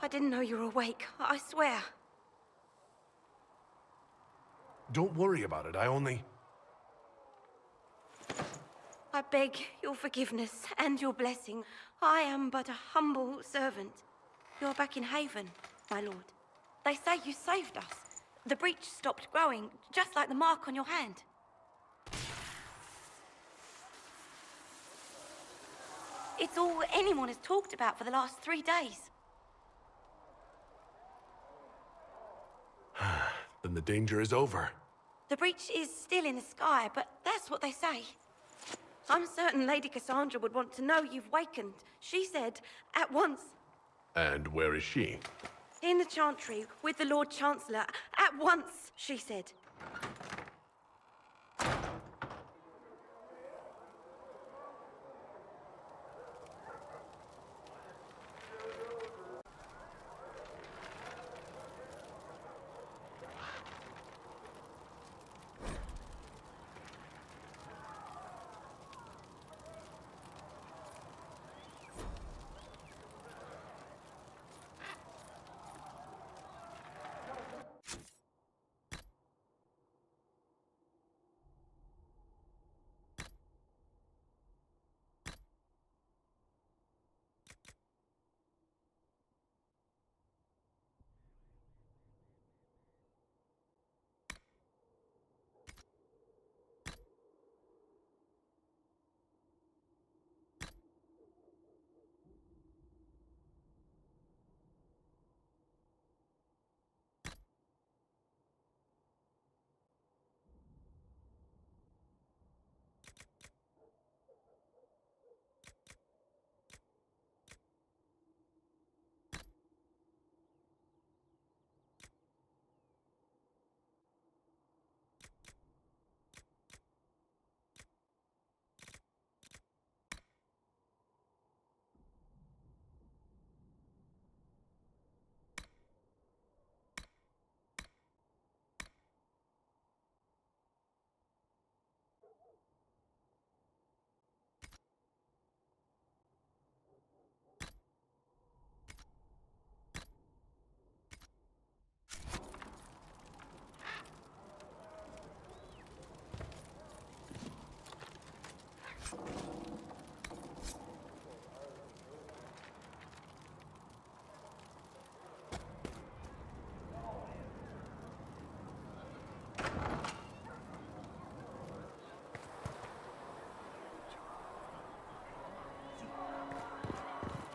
didn't know you were awake, I swear. Don't worry about it, I only... I beg your forgiveness and your blessing. I am but a humble servant. You're back in Haven, my lord. They say you saved us. The breach stopped growing, just like the mark on your hand. It's all anyone has talked about for the last 3 days. Then the danger is over. The breach is still in the sky, but that's what they say. I'm certain Lady Cassandra would want to know you've wakened. She said, at once. And where is she? In the Chantry, with the Lord Chancellor. At once, she said.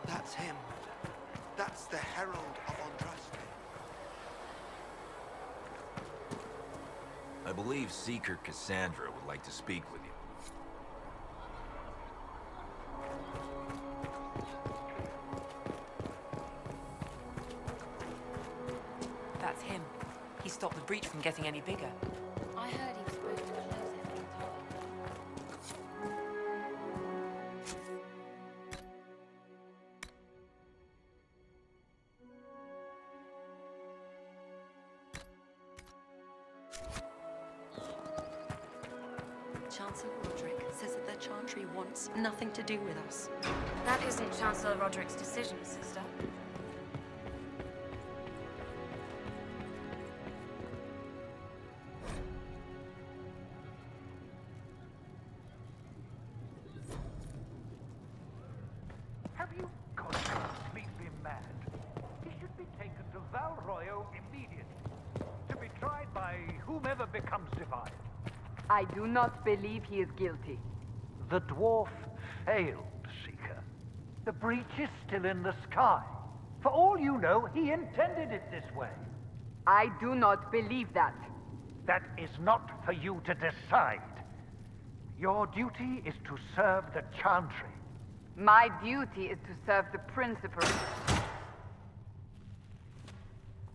That's him. That's the Herald of Andraste. I believe Seeker Cassandra would like to speak with you. That's him. He stopped the breach from getting any bigger. I heard he was supposed to close it for the time. Chancellor Roderick says that the Chantry wants nothing to do with us. That isn't Chancellor Roderick's decision, sister. Have you gone completely mad? He should be taken to Val Royo immediately, to be tried by whomever becomes divine. I do not believe he is guilty. The dwarf failed, Seeker. The breach is still in the sky. For all you know, he intended it this way. I do not believe that. That is not for you to decide. Your duty is to serve the Chantry. My duty is to serve the principal.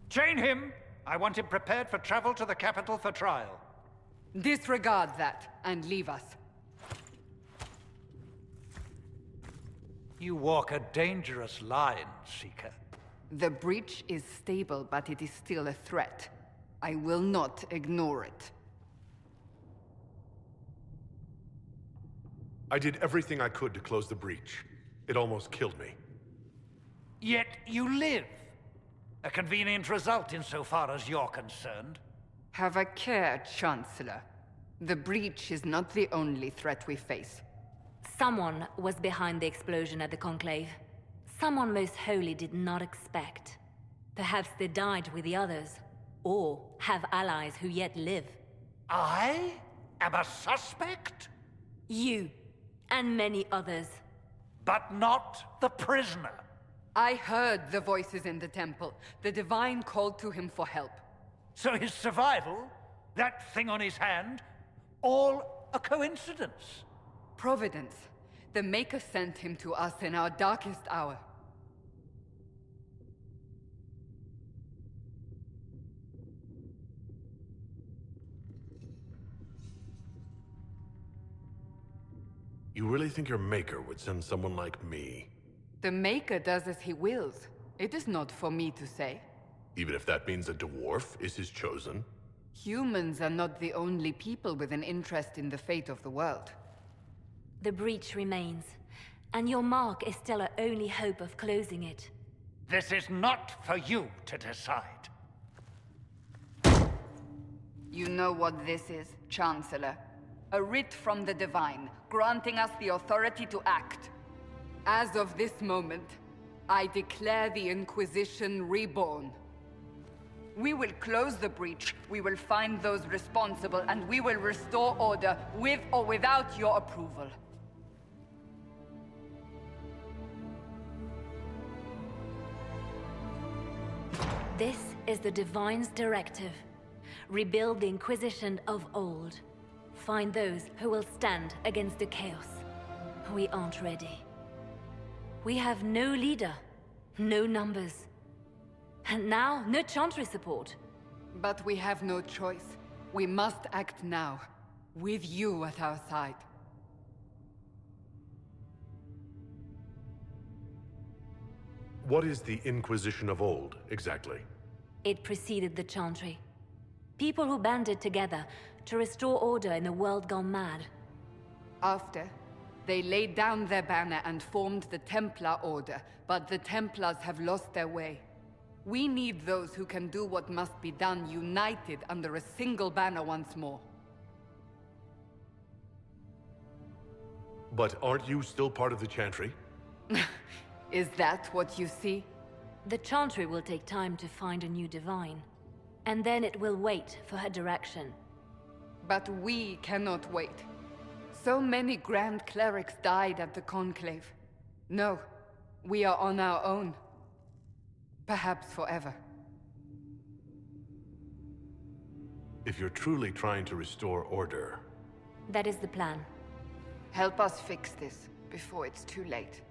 Chain him! I want him prepared for travel to the capital for trial. Disregard that and leave us. You walk a dangerous line, Seeker. The breach is stable, but it is still a threat. I will not ignore it. I did everything I could to close the breach. It almost killed me. Yet you live. A convenient result insofar as you're concerned. Have a care, Chancellor. The breach is not the only threat we face. Someone was behind the explosion at the Conclave. Someone most holy did not expect. Perhaps they died with the others, or have allies who yet live. I am a suspect? You, and many others. But not the prisoner. I heard the voices in the temple. The Divine called to him for help. So his survival, that thing on his hand, all a coincidence. Providence. The Maker sent him to us in our darkest hour. You really think your maker would send someone like me? The Maker does as he wills. It is not for me to say. Even if that means a dwarf is his chosen? Humans are not the only people with an interest in the fate of the world. The breach remains, and your mark is still our only hope of closing it. This is not for you to decide. You know what this is, Chancellor. A writ from the Divine, granting us the authority to act. As of this moment, I declare the Inquisition reborn. We will close the breach, we will find those responsible, and we will restore order with or without your approval. This is the Divine's directive. Rebuild the Inquisition of old. Find those who will stand against the chaos. We aren't ready. We have no leader, no numbers. And now, no Chantry support. But we have no choice. We must act now, with you at our side. What is the Inquisition of old, exactly? It preceded the Chantry. People who banded together to restore order in a world gone mad. After, they laid down their banner and formed the Templar Order, but the Templars have lost their way. We need those who can do what must be done, united under a single banner once more. But aren't you still part of the Chantry? Is that what you see? The Chantry will take time to find a new Divine. And then it will wait for her direction. But we cannot wait. So many Grand Clerics died at the Conclave. No, we are on our own. Perhaps forever. If you're truly trying to restore order... That is the plan. Help us fix this before it's too late.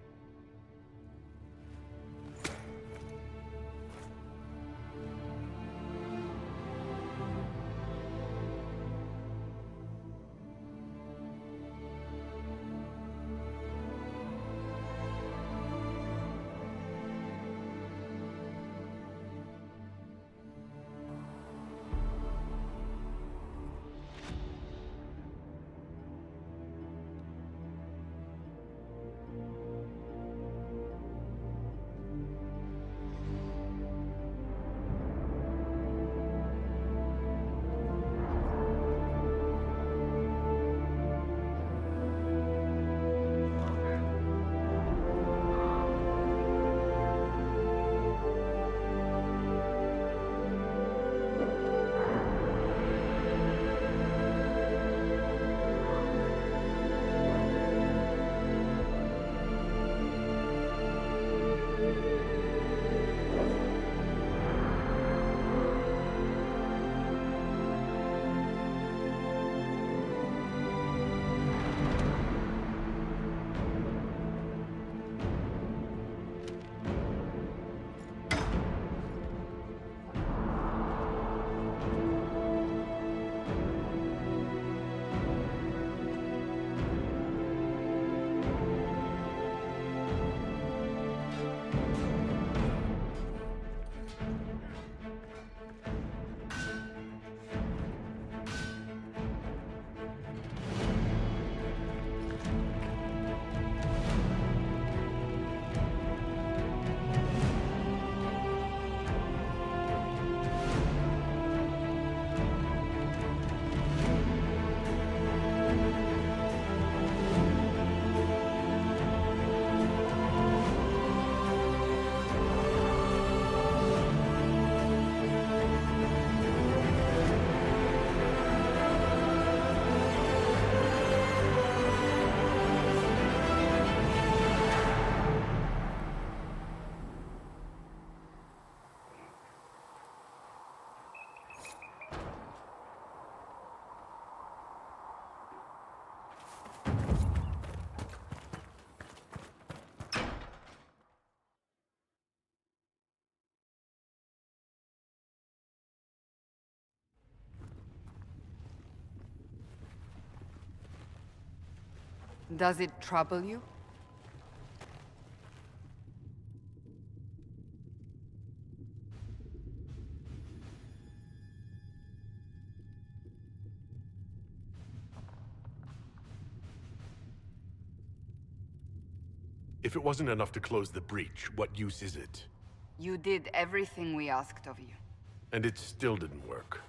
Does it trouble you? If it wasn't enough to close the breach, what use is it? You did everything we asked of you. And it still didn't work.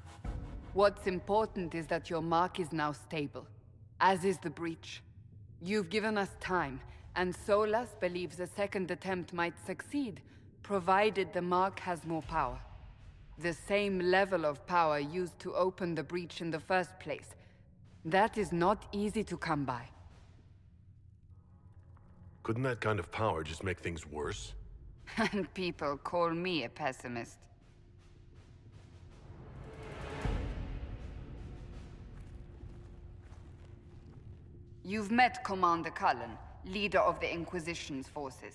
What's important is that your mark is now stable, as is the breach. You've given us time, and Solas believes a second attempt might succeed, provided the mark has more power. The same level of power used to open the breach in the first place. That is not easy to come by. Couldn't that kind of power just make things worse? And people call me a pessimist. You've met Commander Cullen, leader of the Inquisition's forces.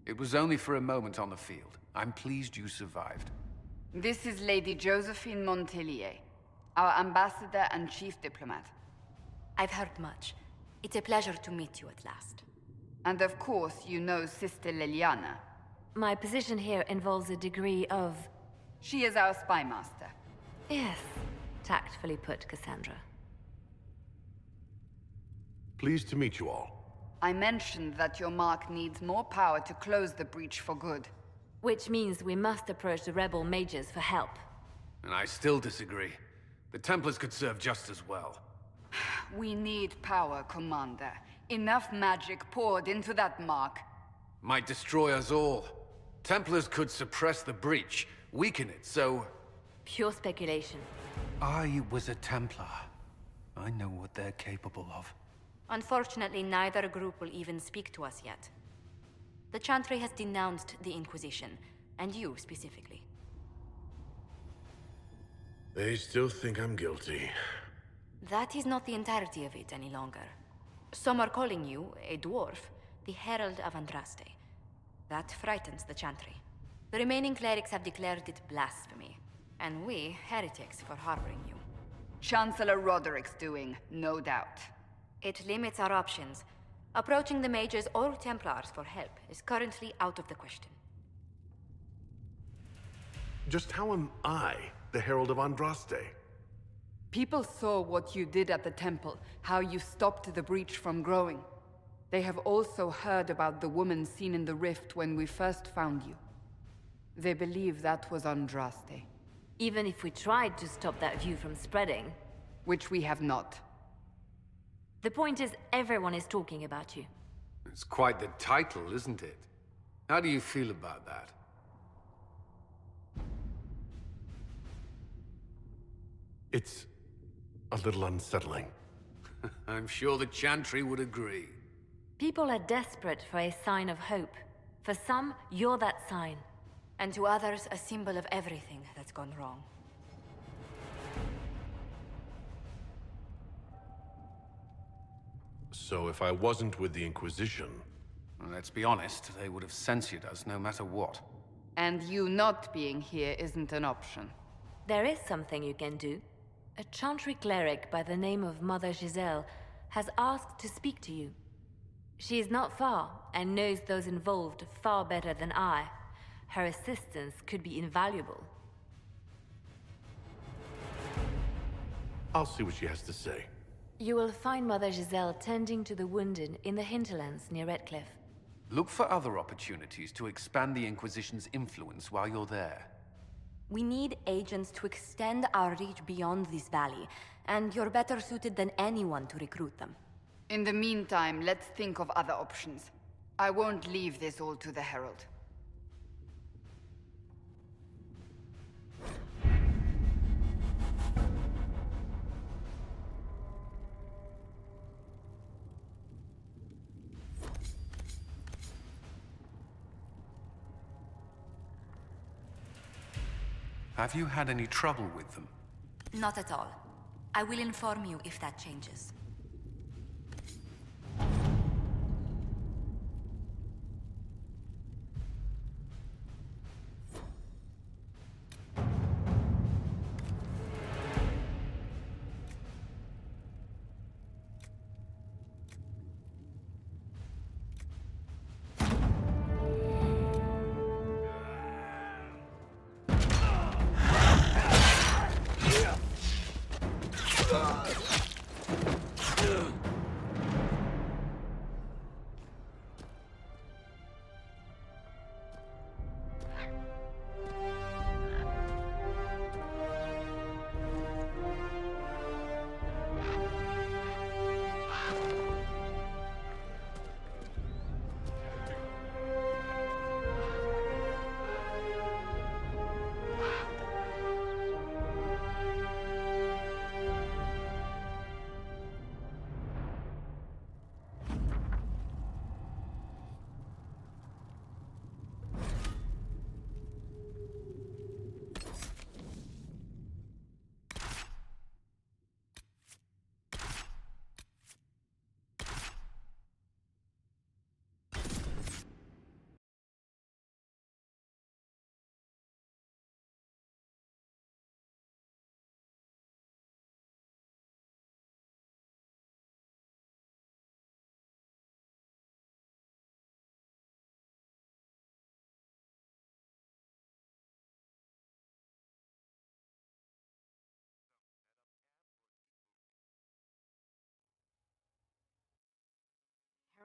It was only for a moment on the field. I'm pleased you survived. This is Lady Josephine Montelier, our ambassador and chief diplomat. I've heard much. It's a pleasure to meet you at last. And of course, you know Sister Liliana. My position here involves a degree of... She is our spy master. Yes, tactfully put, Cassandra. Pleased to meet you all. I mentioned that your mark needs more power to close the breach for good. Which means we must approach the rebel mages for help. And I still disagree. The Templars could serve just as well. We need power, Commander. Enough magic poured into that mark. Might destroy us all. Templars could suppress the breach, weaken it, so... Pure speculation. I was a Templar. I know what they're capable of. Unfortunately, neither group will even speak to us yet. The Chantry has denounced the Inquisition, and you specifically. They still think I'm guilty. That is not the entirety of it any longer. Some are calling you, a dwarf, the Herald of Andraste. That frightens the Chantry. The remaining clerics have declared it blasphemy, and we, heretics, for harboring you. Chancellor Roderick's doing, no doubt. It limits our options. Approaching the mages or Templars for help is currently out of the question. Just how am I the Herald of Andraste? People saw what you did at the temple, how you stopped the breach from growing. They have also heard about the woman seen in the rift when we first found you. They believe that was Andraste. Even if we tried to stop that view from spreading... Which we have not. The point is, everyone is talking about you. It's quite the title, isn't it? How do you feel about that? It's a little unsettling. I'm sure the Chantry would agree. People are desperate for a sign of hope. For some, you're that sign. And to others, a symbol of everything that's gone wrong. So if I wasn't with the Inquisition... Well, let's be honest, they would have censored us no matter what. And you not being here isn't an option. There is something you can do. A Chantry cleric by the name of Mother Giselle has asked to speak to you. She is not far, and knows those involved far better than I. Her assistance could be invaluable. I'll see what she has to say. You will find Mother Giselle tending to the wounded in the hinterlands near Redcliffe. Look for other opportunities to expand the Inquisition's influence while you're there. We need agents to extend our reach beyond this valley, and you're better suited than anyone to recruit them. In the meantime, let's think of other options. I won't leave this all to the Herald. Have you had any trouble with them? Not at all. I will inform you if that changes.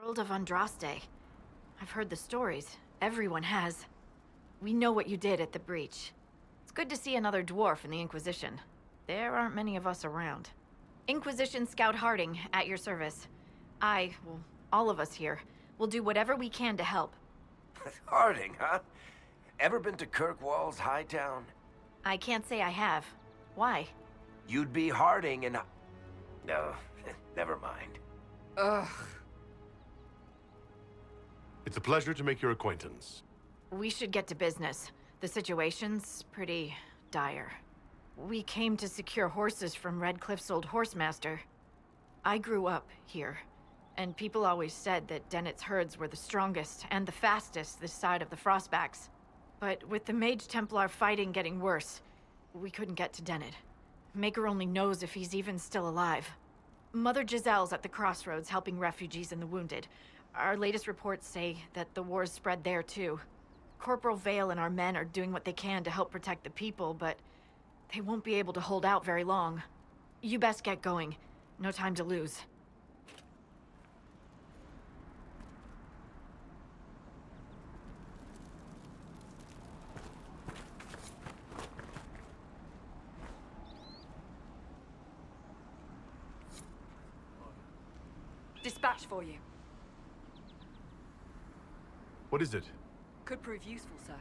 Herald of Andraste. I've heard the stories. Everyone has. We know what you did at the breach. It's good to see another dwarf in the Inquisition. There aren't many of us around. Inquisition Scout Harding, at your service. Well, all of us here, will do whatever we can to help. Harding, huh? Ever been to Kirkwall's Hightown? I can't say I have. Why? You'd be Harding and... No, never mind. Ugh. It's a pleasure to make your acquaintance. We should get to business. The situation's pretty dire. We came to secure horses from Redcliffe's old horsemaster. I grew up here, and people always said that Dennett's herds were the strongest and the fastest this side of the Frostbacks. But with the Mage Templar fighting getting worse, we couldn't get to Dennett. Maker only knows if he's even still alive. Mother Giselle's at the crossroads helping refugees and the wounded. Our latest reports say that the war's spread there too. Corporal Vale and our men are doing what they can to help protect the people, but they won't be able to hold out very long. You best get going. No time to lose. Dispatch for you. What is it? Could prove useful, sir.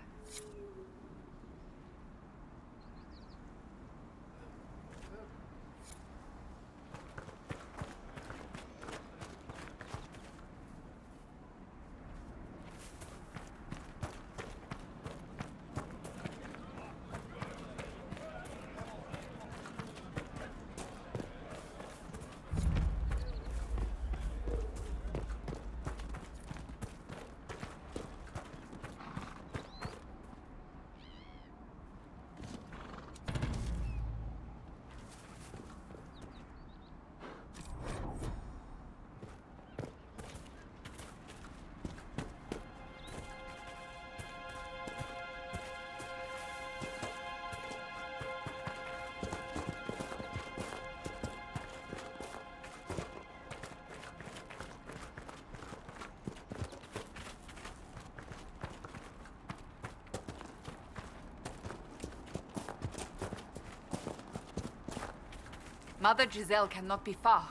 Mother Giselle cannot be far.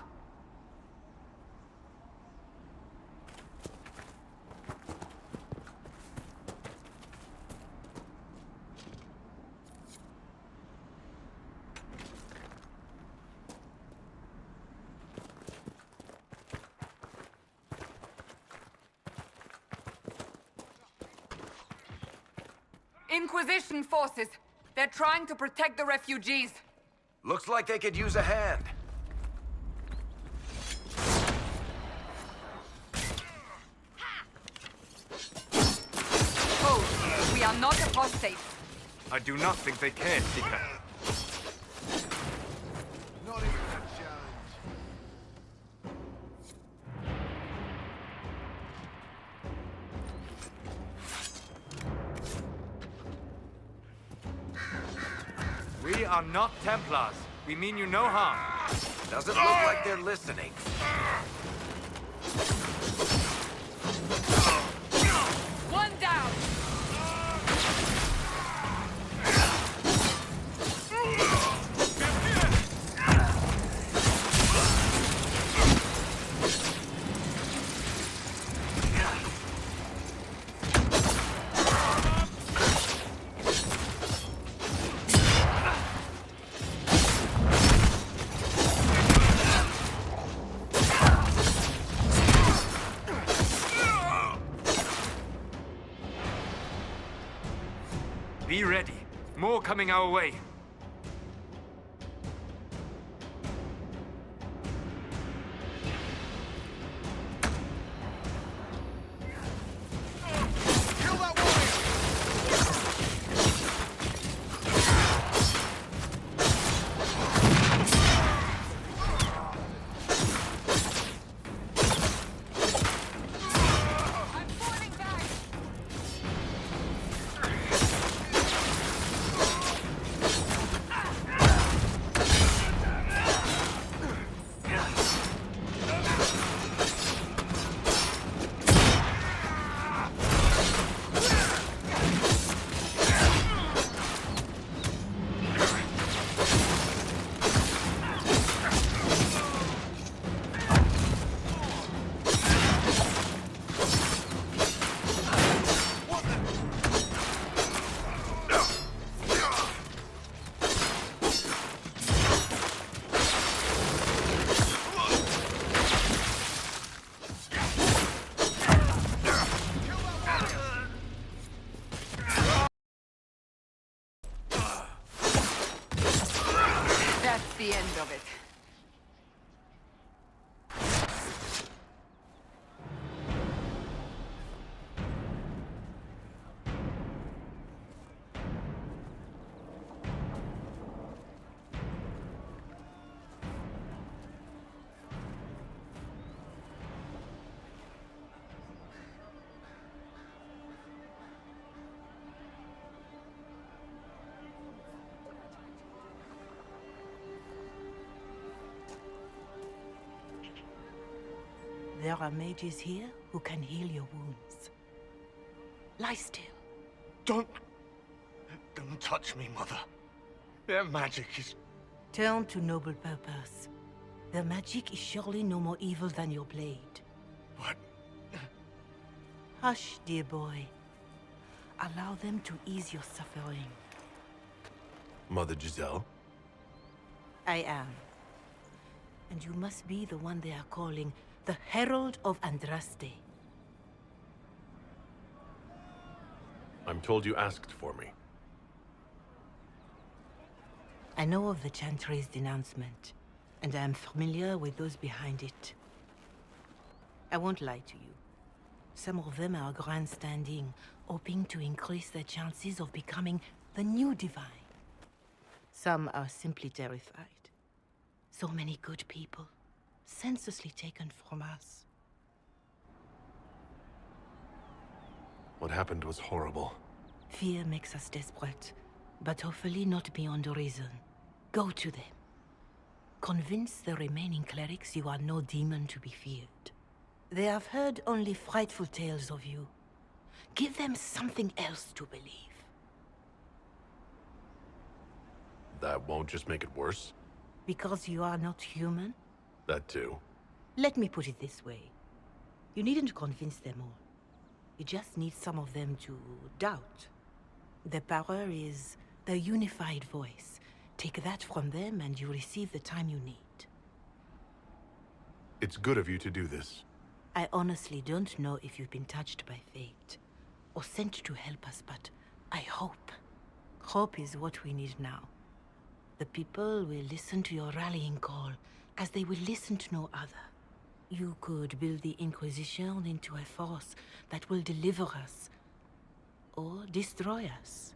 Inquisition forces! They're trying to protect the refugees! Looks like they could use a hand. Oh, we are not apostates. I do not think they care, Seeker. Not even a challenge. We are not Templars. We mean you no harm. Doesn't look like they're listening. One down! Be ready. More coming our way. Kill that warrior! I'm falling back! the end of it. There are mages here who can heal your wounds. Lie still. Don't touch me, Mother. Their magic is... Turn to noble purpose. Their magic is surely no more evil than your blade. What? Hush, dear boy. Allow them to ease your suffering. Mother Giselle? I am. And you must be the one they are calling the Herald of Andraste. I'm told you asked for me. I know of the Chantry's denouncement, and I am familiar with those behind it. I won't lie to you. Some of them are grandstanding, hoping to increase their chances of becoming the new divine. Some are simply terrified. So many good people, senselessly taken from us. What happened was horrible. Fear makes us desperate, but hopefully not beyond reason. Go to them. Convince the remaining clerics you are no demon to be feared. They have heard only frightful tales of you. Give them something else to believe. That won't just make it worse? Because you are not human? That too. Let me put it this way. You needn't convince them all. You just need some of them to doubt. Their power is their unified voice. Take that from them and you receive the time you need. It's good of you to do this. I honestly don't know if you've been touched by fate, or sent to help us, but I hope. Hope is what we need now. The people will listen to your rallying call, as they will listen to no other. You could build the Inquisition into a force that will deliver us, or destroy us.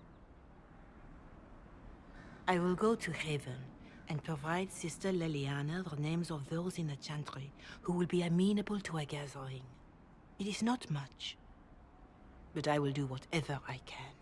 I will go to Haven, and provide Sister Leliana the names of those in the Chantry who will be amenable to a gathering. It is not much, but I will do whatever I can.